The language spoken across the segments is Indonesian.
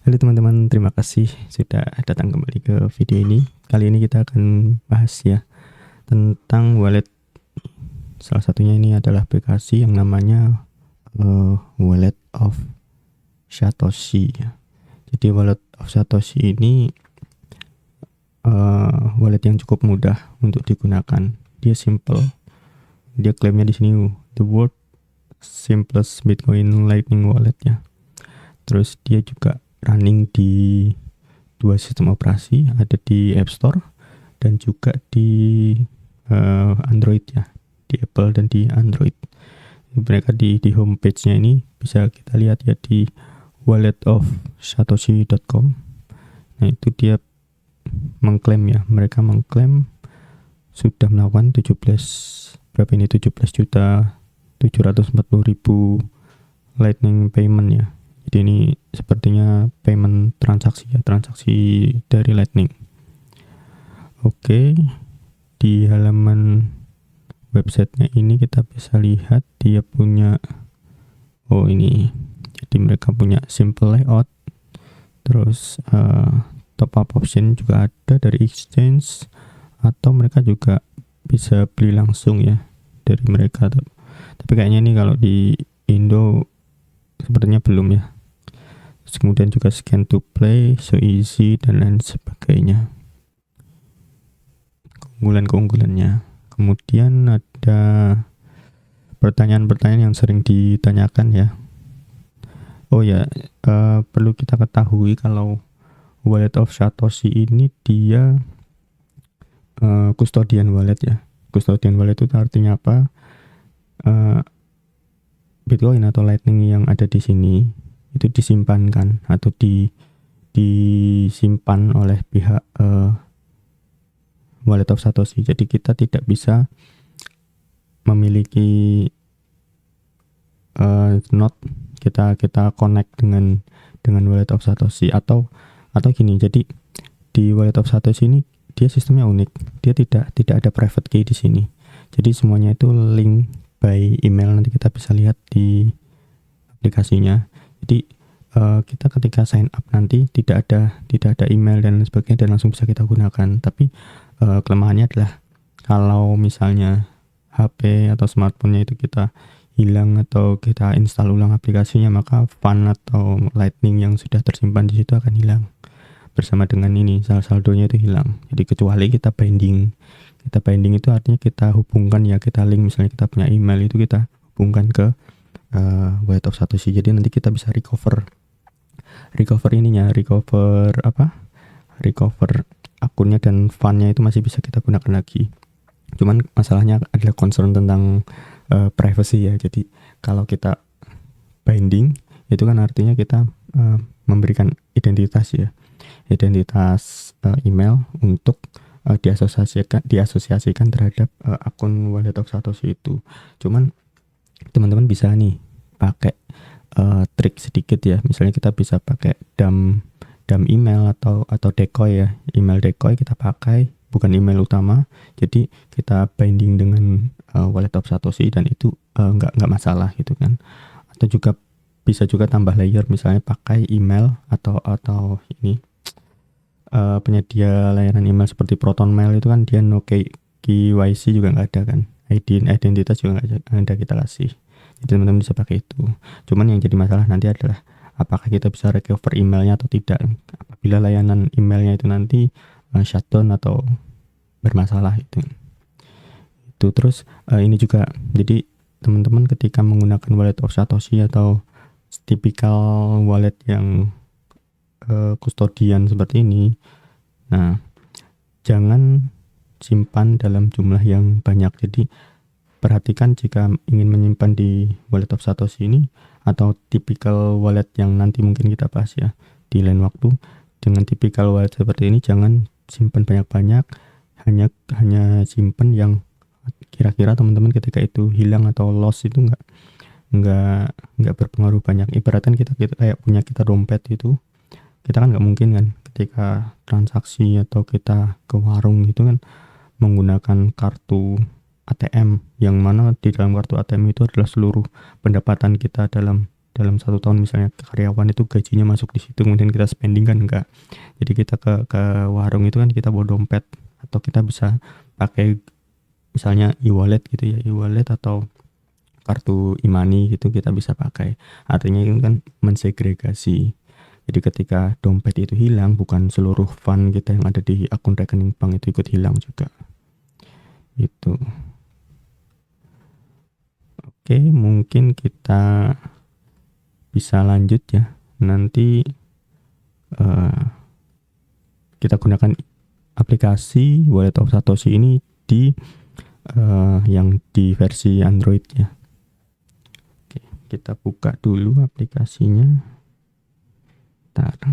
Halo teman-teman, terima kasih sudah datang kembali ke video ini. Kali ini kita akan bahas ya tentang wallet. Salah satunya ini adalah aplikasi yang namanya Wallet of Satoshi. Jadi Wallet of Satoshi ini wallet yang cukup mudah untuk digunakan. Dia simple. Dia klaimnya di sini the world simplest Bitcoin Lightning Wallet ya. Terus dia juga running di 2 sistem operasi, ada di App Store dan juga di Android ya, di Apple dan di Android. Mereka di homepage-nya ini bisa kita lihat ya di walletofsatoshi.com. Nah itu dia mengklaim ya, mereka mengklaim sudah melakukan 17.740.000 Lightning payment ya. Jadi ini sepertinya payment transaksi ya, transaksi dari Lightning. Oke, di halaman websitenya ini kita bisa lihat dia punya ini. Jadi mereka punya simple layout, terus top up option juga ada dari exchange, atau mereka juga bisa beli langsung ya dari mereka. Tapi kayaknya ini kalau di Indo sepertinya belum ya. Terus kemudian juga scan to play, so easy, dan lain sebagainya. Keunggulan-keunggulannya. Kemudian ada pertanyaan-pertanyaan yang sering ditanyakan ya. Oh ya, perlu kita ketahui kalau Wallet of Satoshi ini dia custodian wallet ya. Custodian wallet itu artinya apa? Bitcoin atau Lightning yang ada di sini itu disimpankan atau disimpan oleh pihak Wallet of Satoshi. Jadi kita tidak bisa memiliki node kita connect dengan Wallet of Satoshi atau gini. Jadi di Wallet of Satoshi ini dia sistemnya unik. Dia tidak ada private key di sini. Jadi semuanya itu link by email, nanti kita bisa lihat di aplikasinya. Jadi kita ketika sign up nanti tidak ada email dan sebagainya dan langsung bisa kita gunakan. Tapi kelemahannya adalah kalau misalnya HP atau smartphone-nya itu kita hilang atau kita install ulang aplikasinya, maka fund atau Lightning yang sudah tersimpan di situ akan hilang bersama dengan ini, saldonya itu hilang. Jadi kecuali kita binding itu artinya kita hubungkan ya, kita link, misalnya kita punya email itu kita hubungkan ke Wallet of Satoshi. Jadi nanti kita bisa recover ininya, recover akunnya dan fundnya itu masih bisa kita gunakan lagi. Cuman masalahnya adalah concern tentang privacy ya. Jadi kalau kita binding itu kan artinya kita memberikan identitas email untuk diasosiasikan terhadap akun Wallet of Satoshi itu. Cuman teman-teman bisa nih pakai trik sedikit ya. Misalnya kita bisa pakai dump email atau decoy ya. Email decoy kita pakai, bukan email utama. Jadi kita binding dengan Wallet of Satoshi dan itu nggak masalah gitu kan. Atau juga bisa juga tambah layer, misalnya pakai email atau ini penyedia layanan email seperti ProtonMail itu kan dia no KYC juga nggak ada kan. Identitas juga nggak ada kita kasih. Jadi teman-teman bisa pakai itu. Cuman yang jadi masalah nanti adalah apakah kita bisa recover emailnya atau tidak. Apabila layanan emailnya itu nanti shutdown atau bermasalah itu. Terus ini juga, jadi teman-teman ketika menggunakan Wallet of Satoshi atau tipikal wallet yang custodian seperti ini, nah jangan simpan dalam jumlah yang banyak. Jadi perhatikan jika ingin menyimpan di Wallet of Satoshi ini atau tipikal wallet yang nanti mungkin kita bahas ya di lain waktu, dengan tipikal wallet seperti ini jangan simpan banyak-banyak, hanya simpan yang kira-kira teman-teman ketika itu hilang atau loss itu nggak berpengaruh banyak. Ibaratkan kita kayak punya kita dompet itu, kita kan nggak mungkin kan ketika transaksi atau kita ke warung gitu kan menggunakan kartu ATM, yang mana di dalam kartu ATM itu adalah seluruh pendapatan kita dalam dalam 1 tahun misalnya karyawan itu gajinya masuk di situ kemudian kita spending kan enggak. Jadi kita ke warung itu kan kita bawa dompet atau kita bisa pakai misalnya e-wallet gitu ya, e-wallet atau kartu e-money gitu kita bisa pakai. Artinya itu kan mensegregasi. Jadi ketika dompet itu hilang, bukan seluruh fund kita yang ada di akun rekening bank itu ikut hilang juga. Itu. Oke, mungkin kita bisa lanjut ya. Nanti kita gunakan aplikasi Wallet of Satoshi ini di yang di versi Android ya. Oke, kita buka dulu aplikasinya. Bentar.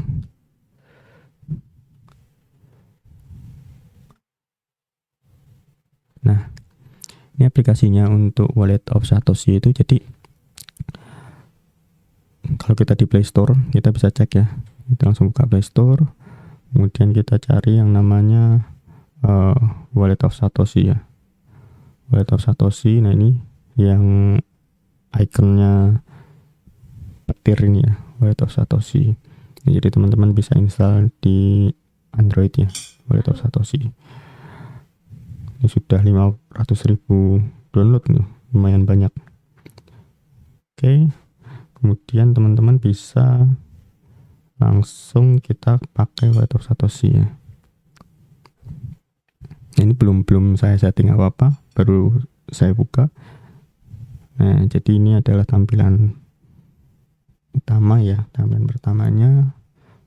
Nah, ini aplikasinya untuk Wallet of Satoshi itu. Jadi kalau kita di Play Store kita bisa cek ya, kita langsung buka Play Store, kemudian kita cari yang namanya Wallet of Satoshi ya, Wallet of Satoshi. Nah ini yang ikonnya petir ini ya, Wallet of Satoshi. Nah, jadi teman-teman bisa install di Android ya, Wallet of Satoshi. Ini sudah 500.000 download nih, lumayan banyak. Oke, kemudian teman-teman bisa langsung kita pakai Wallet of Satoshi ya. Ini belum saya setting apa-apa, baru saya buka. Nah, jadi ini adalah tampilan utama ya. Tampilan pertamanya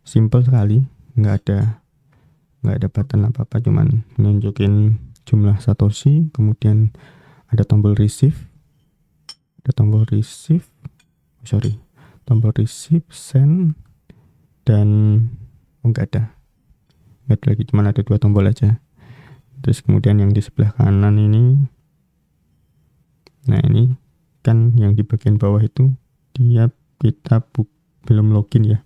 simple sekali, nggak ada button apa-apa, cuman nunjukin jumlah Satoshi, kemudian ada tombol receive, tombol receive, send, dan nggak ada lagi, cuman ada 2 tombol aja. Terus kemudian yang di sebelah kanan ini, nah ini kan yang di bagian bawah itu kita belum login ya,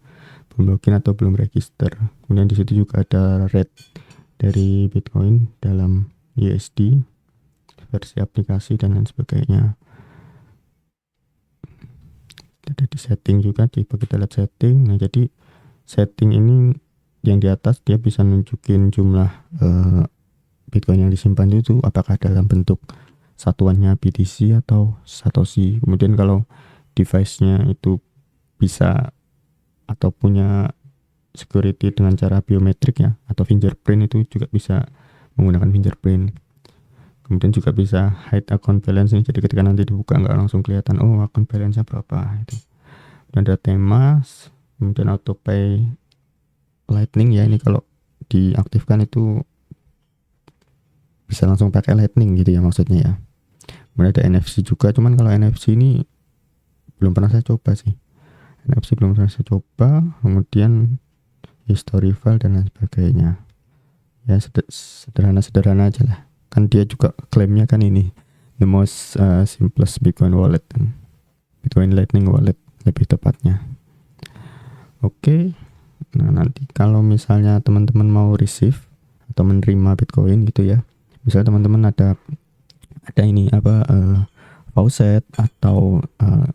atau belum register. Kemudian di situ juga ada rate dari Bitcoin dalam USD, versi aplikasi dan lain sebagainya. Ada di setting juga, coba kita lihat setting. Nah jadi setting ini yang di atas dia bisa nunjukin jumlah Bitcoin yang disimpan itu apakah dalam bentuk satuannya BTC atau Satoshi. Kemudian kalau device-nya itu bisa atau punya security dengan cara biometrik ya, atau fingerprint, itu juga bisa menggunakan fingerprint. Kemudian juga bisa hide account balance nih, jadi ketika nanti dibuka nggak langsung kelihatan oh account balance-nya berapa itu. Dan ada tema, kemudian autopay Lightning ya, ini kalau diaktifkan itu bisa langsung pakai Lightning gitu ya maksudnya ya. Kemudian ada NFC juga, cuman kalau NFC ini belum pernah saya coba sih. NFC belum pernah saya coba. Kemudian history file dan lain sebagainya. Ya sederhana aja lah. Kan dia juga klaimnya kan ini the most simplest Bitcoin wallet, Bitcoin Lightning wallet lebih tepatnya. Oke. Nah nanti kalau misalnya teman-teman mau receive atau menerima Bitcoin gitu ya, misalnya teman-teman ada ini faucet atau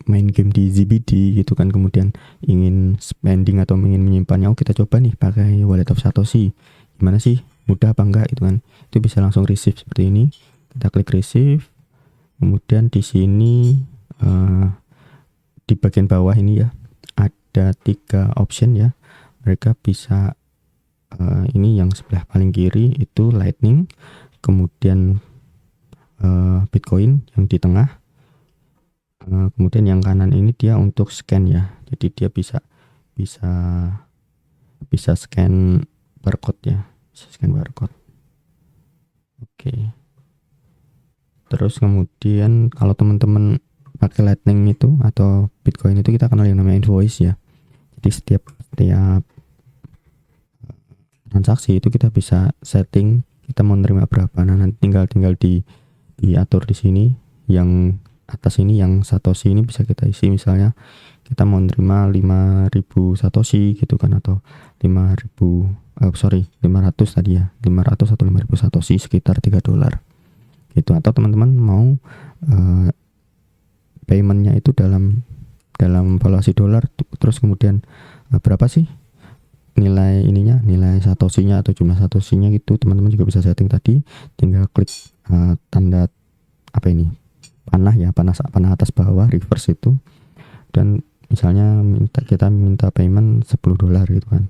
main game di ZBD gitu kan, kemudian ingin spending atau ingin menyimpannya, kita coba nih pakai Wallet of Satoshi, gimana sih, mudah apa enggak itu kan. Itu bisa langsung receive seperti ini, kita klik receive. Kemudian di sini di bagian bawah ini ya ada 3 option ya, mereka bisa ini yang sebelah paling kiri itu Lightning, kemudian Bitcoin yang di tengah, kemudian yang kanan ini dia untuk scan ya, jadi dia bisa scan barcode ya, scan barcode. Oke. Terus kemudian kalau teman-teman pakai Lightning itu atau Bitcoin itu kita kenal yang namanya invoice ya, jadi setiap transaksi itu kita bisa setting kita mau nerima berapa. Nah nanti tinggal diatur di sini. Yang atas ini yang Satoshi ini bisa kita isi, misalnya kita mau nerima 5.000 Satoshi gitu kan, atau 500 tadi ya, 500 atau 5.000 Satoshi sekitar $3 gitu. Atau teman-teman mau paymentnya itu dalam dalam valuasi dolar, terus kemudian berapa sih nilai ininya, nilai satoshinya atau jumlah satoshinya gitu, teman-teman juga bisa setting tadi, tinggal klik tanda apa ini, panah ya, panah atas bawah reverse itu, dan misalnya kita minta payment $10 gitu kan,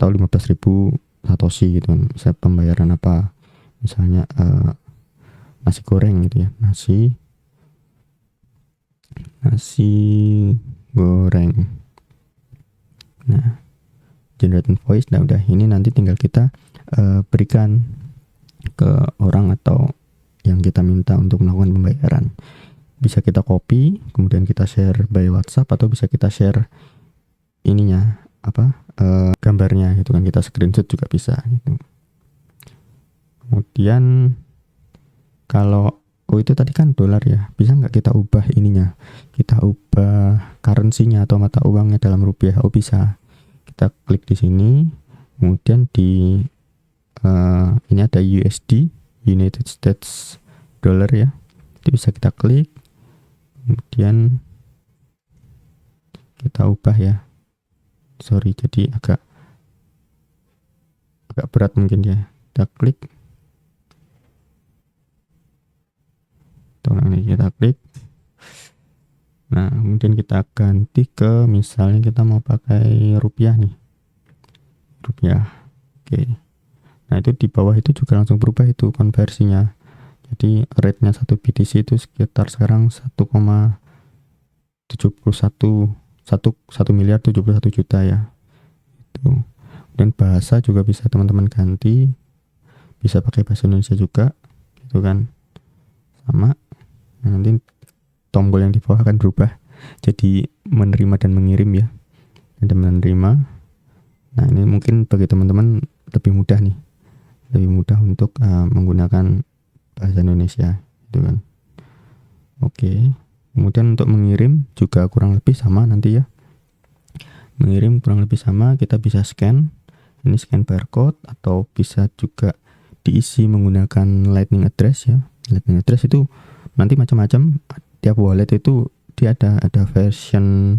atau 15.000 satoshi gitu kan, bisa pembayaran apa, misalnya nasi goreng gitu ya, nasi goreng. Nah, generate invoice. Nah udah, ini nanti tinggal kita berikan ke orang atau yang kita minta untuk melakukan pembayaran. Bisa kita copy, kemudian kita share by WhatsApp, atau bisa kita share ininya gambarnya gitu kan, kita screenshot juga bisa gitu. Kemudian kalau itu tadi kan dolar ya, bisa nggak kita ubah ininya, kita ubah currency-nya atau mata uangnya dalam rupiah? Oh bisa. Kita klik di sini, kemudian di ini ada USD, United States Dollar ya, itu bisa kita klik, kemudian kita ubah ya. Sorry, jadi agak berat mungkin ya. Kita klik, kita klik. Nah, kemudian kita ganti ke, misalnya kita mau pakai rupiah nih, rupiah. Oke. Nah, itu di bawah itu juga langsung berubah itu konversinya. Jadi rate-nya 1 BTC itu sekitar sekarang 1 miliar 71 juta ya. Itu. Dan bahasa juga bisa teman-teman ganti, bisa pakai bahasa Indonesia juga, gitu kan. Sama. Nah, nanti tombol yang di bawah akan berubah jadi menerima dan mengirim ya. Ada menerima. Nah, ini mungkin bagi teman-teman lebih mudah nih, lebih mudah untuk menggunakan bahasa Indonesia, gitu kan. Oke. Kemudian untuk mengirim juga kurang lebih sama nanti ya. Mengirim kurang lebih sama, kita bisa scan. Ini scan barcode, atau bisa juga diisi menggunakan lightning address ya. Lightning address itu nanti macam-macam, tiap wallet itu dia ada version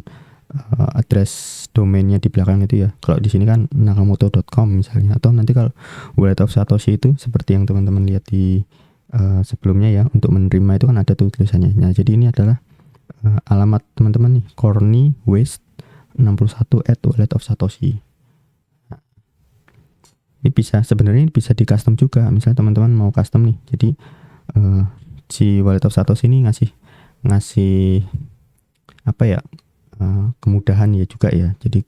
address domainnya di belakang itu ya. Kalau di sini kan nakamoto.com misalnya, atau nanti kalau Wallet of Satoshi itu seperti yang teman-teman lihat di sebelumnya ya, untuk menerima itu kan ada tuh tulisannya. Nah, jadi ini adalah alamat teman-teman nih, Corny West 61 @Wallet of Satoshi. Nah, ini sebenarnya bisa di custom juga. Misalnya teman-teman mau custom nih, jadi si Wallet of Satoshi ini ngasih apa ya, kemudahan ya juga ya. Jadi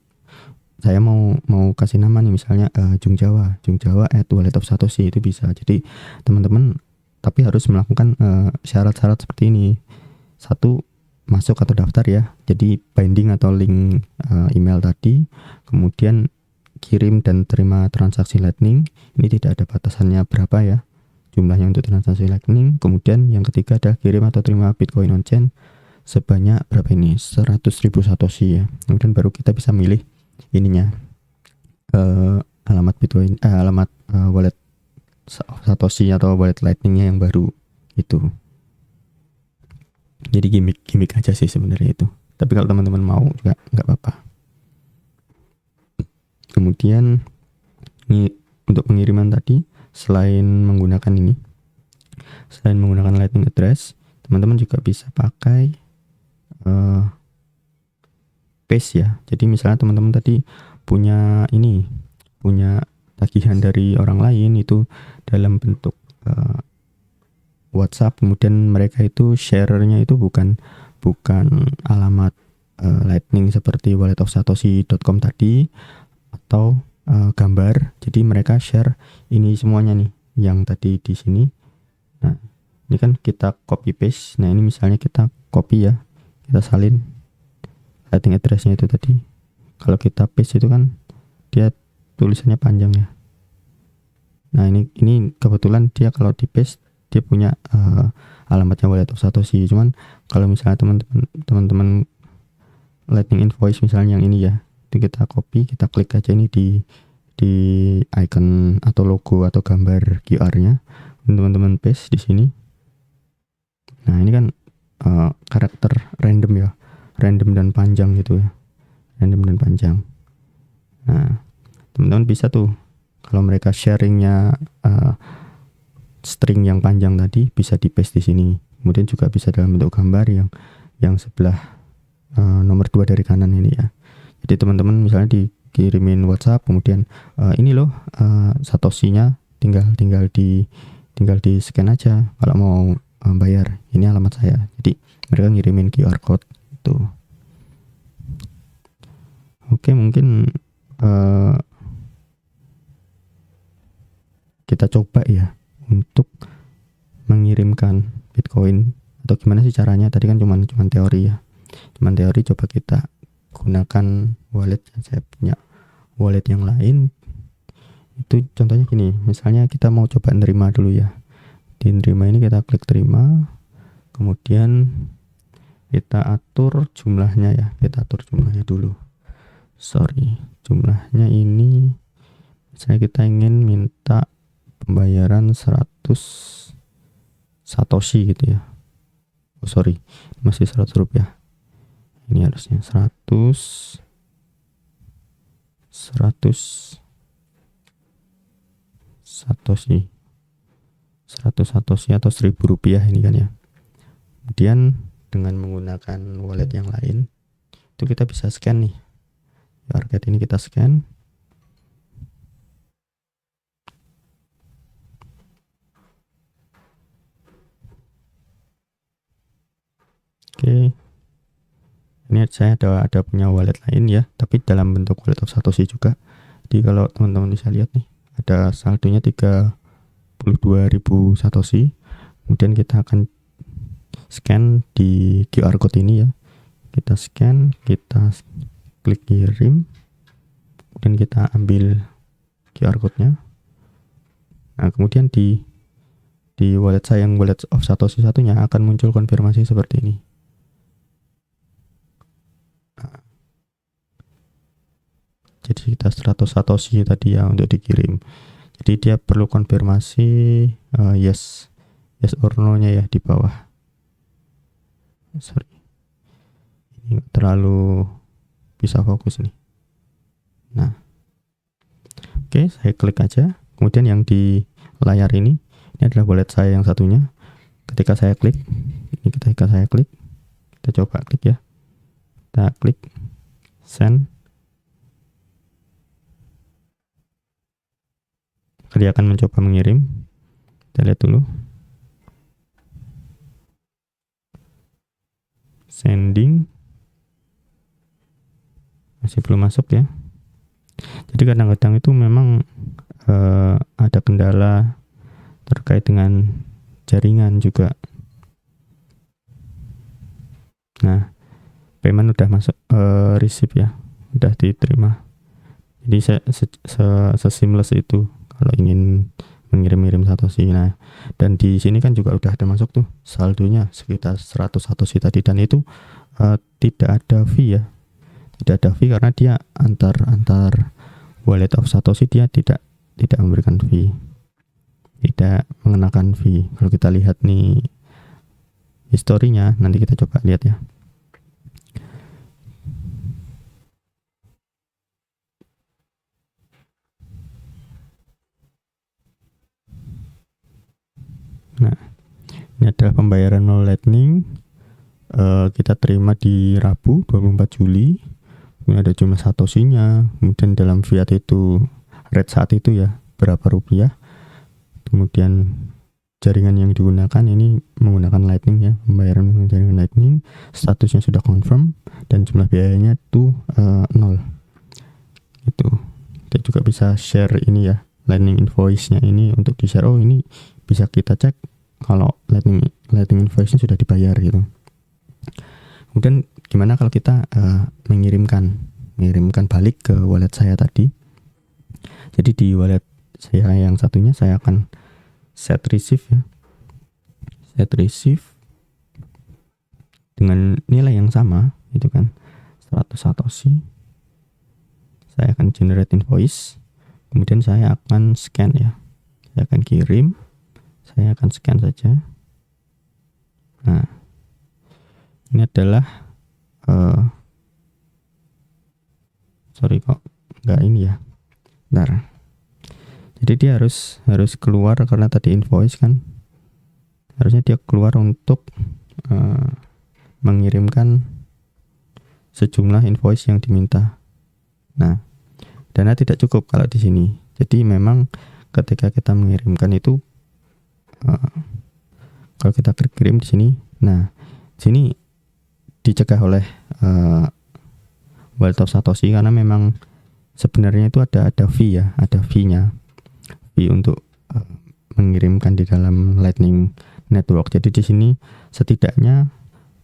saya mau kasih nama nih, misalnya Jung Jawa @Wallet of Satoshi, itu bisa. Jadi teman-teman tapi harus melakukan syarat-syarat seperti ini. Satu, masuk atau daftar ya, jadi binding atau link email tadi, kemudian kirim dan terima transaksi Lightning, ini tidak ada batasannya berapa ya jumlahnya untuk transaksi Lightning. Kemudian yang ketiga adalah kirim atau terima Bitcoin on chain sebanyak berapa ini, 100.000 Satoshi ya. Kemudian baru kita bisa milih ininya, alamat Bitcoin, alamat wallet Satoshi atau wallet Lightningnya yang baru itu. Jadi gimmick aja sih sebenarnya itu. Tapi kalau teman-teman mau juga nggak apa-apa. Kemudian ini untuk pengiriman tadi, selain menggunakan Lightning address, teman-teman juga bisa pakai Paste ya. Jadi misalnya teman-teman tadi punya tagihan dari orang lain itu dalam bentuk WhatsApp, kemudian mereka itu share-nya itu bukan alamat Lightning seperti walletofsatoshi.com tadi atau gambar. Jadi mereka share ini semuanya nih yang tadi di sini. Nah, ini kan kita copy paste. Nah, ini misalnya kita copy ya, kita salin Lightning address-nya itu tadi. Kalau kita paste itu kan dia tulisannya panjang ya. Nah, ini kebetulan dia kalau di paste dia punya alamatnya Wallet of Satoshi. Cuman kalau misalnya teman-teman Lightning invoice misalnya yang ini ya, itu kita copy, kita klik aja ini di icon atau logo atau gambar QR-nya, teman-teman paste di sini. Nah, ini kan karakter random ya, random dan panjang gitu ya, random dan panjang. Nah, teman-teman bisa tuh kalau mereka sharingnya string yang panjang tadi bisa di paste di sini. Kemudian juga bisa dalam bentuk gambar yang sebelah nomor 2 dari kanan ini ya. Jadi teman-teman misalnya dikirimin WhatsApp, kemudian ini loh Satoshi-nya tinggal di scan aja kalau mau bayar. Ini alamat saya. Jadi mereka ngirimin QR code itu. Oke, mungkin kita coba ya untuk mengirimkan Bitcoin, atau gimana sih caranya? Tadi kan cuman teori ya. Cuman teori, coba kita gunakan wallet. Saya punya wallet yang lain. Itu contohnya gini, misalnya kita mau coba nerima dulu ya. Di nerima ini kita klik terima, kemudian kita atur jumlahnya ya. Kita atur jumlahnya dulu. Jumlahnya ini misalnya kita ingin minta pembayaran 100 Satoshi gitu ya. Masih 100 rupiah. Ini harusnya 100 Satoshi. 100 Satoshi atau 1000 rupiah ini kan ya. Kemudian dengan menggunakan wallet yang lain itu kita bisa scan nih. Target ini kita scan. Oke. Ini saya ada punya wallet lain ya, tapi dalam bentuk wallet of Satoshi juga. Jadi kalau teman-teman bisa lihat nih, ada saldonya 32.000 Satoshi. Kemudian kita akan scan di QR code ini ya. Kita scan, kita klik kirim, kemudian kita ambil QR code-nya. Nah, kemudian di wallet saya yang wallet of Satoshi satunya akan muncul konfirmasi seperti ini. Jadi kita 100 Satoshi tadi ya untuk dikirim. Jadi dia perlu konfirmasi yes or no-nya ya di bawah. Ini terlalu bisa fokus nih. Nah, oke, saya klik aja. Kemudian yang di layar ini adalah wallet saya yang satunya. Ketika saya klik, kita coba klik ya. Kita klik send. Dia akan mencoba mengirim. Kita lihat dulu. Sending. Masih belum masuk ya. Jadi kadang-kadang itu memang ada kendala terkait dengan jaringan juga. Nah, payment udah masuk, receive ya, udah diterima. Jadi seamless itu kalau ingin mengirim Satoshi. Nah, dan di sini kan juga udah ada masuk tuh saldonya sekitar 100 Satoshi tadi, dan itu tidak ada fee ya. Tidak ada fee karena dia antar wallet of Satoshi dia tidak memberikan fee. Tidak mengenakan fee. Kalau kita lihat nih historinya, nanti kita coba lihat ya. Nah, ini adalah pembayaran melalui Lightning. Kita terima di Rabu 24 Juli. Kemudian ada jumlah Satoshi-nya. Kemudian dalam fiat itu rate saat itu ya berapa rupiah. Kemudian jaringan yang digunakan ini menggunakan Lightning ya, pembayaran menggunakan jaringan Lightning. Statusnya sudah confirm dan jumlah biayanya itu 0. Itu. Kita juga bisa share ini ya, Lightning invoice-nya ini untuk di-share. Oh, ini bisa kita cek kalau Lightning invoice-nya sudah dibayar gitu. Kemudian gimana kalau kita mengirimkan balik ke wallet saya tadi. Jadi di wallet saya yang satunya saya akan set receive ya. Set receive dengan nilai yang sama itu kan 100 Satoshi. Saya akan generate invoice. Kemudian saya akan scan ya. Saya akan kirim. Saya akan scan saja. Nah, ini adalah sorry kok nggak ini ya, bentar. Jadi dia harus keluar karena tadi invoice kan, harusnya dia keluar untuk mengirimkan sejumlah invoice yang diminta. Nah, dana tidak cukup kalau di sini. Jadi memang ketika kita mengirimkan itu kalau kita kirim di sini, nah sini dicegah oleh Wallet of Satoshi karena memang sebenarnya itu ada fee ya, ada fee-nya, fee untuk mengirimkan di dalam Lightning Network. Jadi di sini setidaknya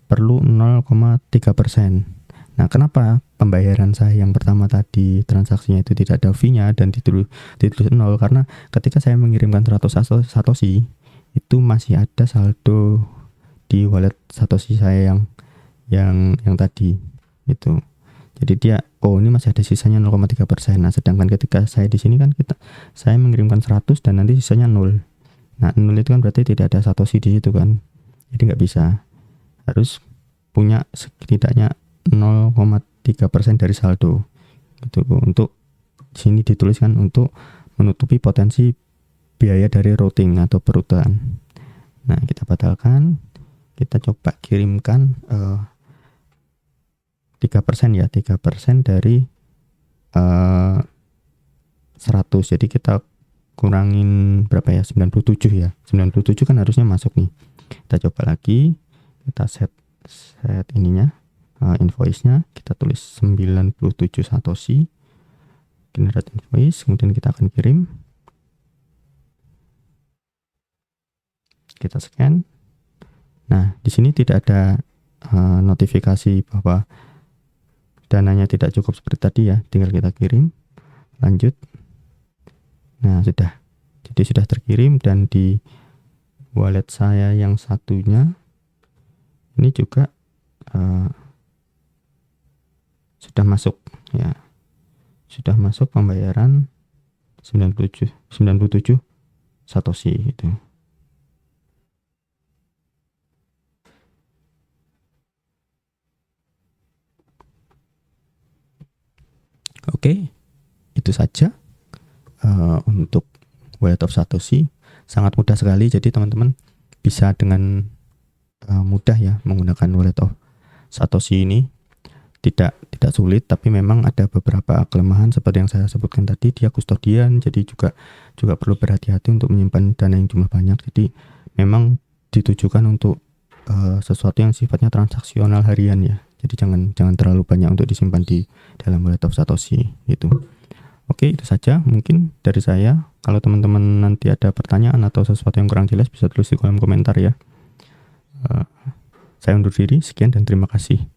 perlu 0,3%. Nah, kenapa pembayaran saya yang pertama tadi transaksinya itu tidak ada fee-nya dan ditulis 0? Karena ketika saya mengirimkan 100 Satoshi itu masih ada saldo di wallet Satoshi saya yang tadi itu. Jadi dia ini masih ada sisanya 0,3%. Nah, sedangkan ketika saya di sini kan saya mengirimkan 100 dan nanti sisanya 0. Nah, 0 itu kan berarti tidak ada Satoshi di situ kan. Jadi nggak bisa. Harus punya setidaknya 0,3% dari saldo. Gitu. Untuk sini dituliskan untuk menutupi potensi biaya dari routing atau perutan. Nah, kita batalkan. Kita coba kirimkan 3% ya, 3% dari 100. Jadi kita kurangin berapa ya, 97 ya, 97 kan harusnya masuk nih. Kita coba lagi, kita set ininya, invoice-nya, kita tulis 97 Satoshi, generate invoice, kemudian kita akan kirim, kita scan. Nah, di sini tidak ada notifikasi bahwa dananya tidak cukup seperti tadi ya, tinggal kita kirim, lanjut. Nah, sudah. Jadi sudah terkirim dan di wallet saya yang satunya ini juga sudah masuk ya. Sudah masuk pembayaran 97 Satoshi itu. Oke, itu saja untuk Wallet of Satoshi. Sangat mudah sekali, jadi teman-teman bisa dengan mudah ya menggunakan Wallet of Satoshi ini. Tidak sulit, tapi memang ada beberapa kelemahan seperti yang saya sebutkan tadi. Dia kustodian, jadi juga perlu berhati-hati untuk menyimpan dana yang jumlah banyak. Jadi memang ditujukan untuk sesuatu yang sifatnya transaksional harian ya. Jadi jangan terlalu banyak untuk disimpan di dalam Wallet of Satoshi gitu. Oke, itu saja mungkin dari saya. Kalau teman-teman nanti ada pertanyaan atau sesuatu yang kurang jelas bisa tulis di kolom komentar ya. Saya undur diri, sekian dan terima kasih.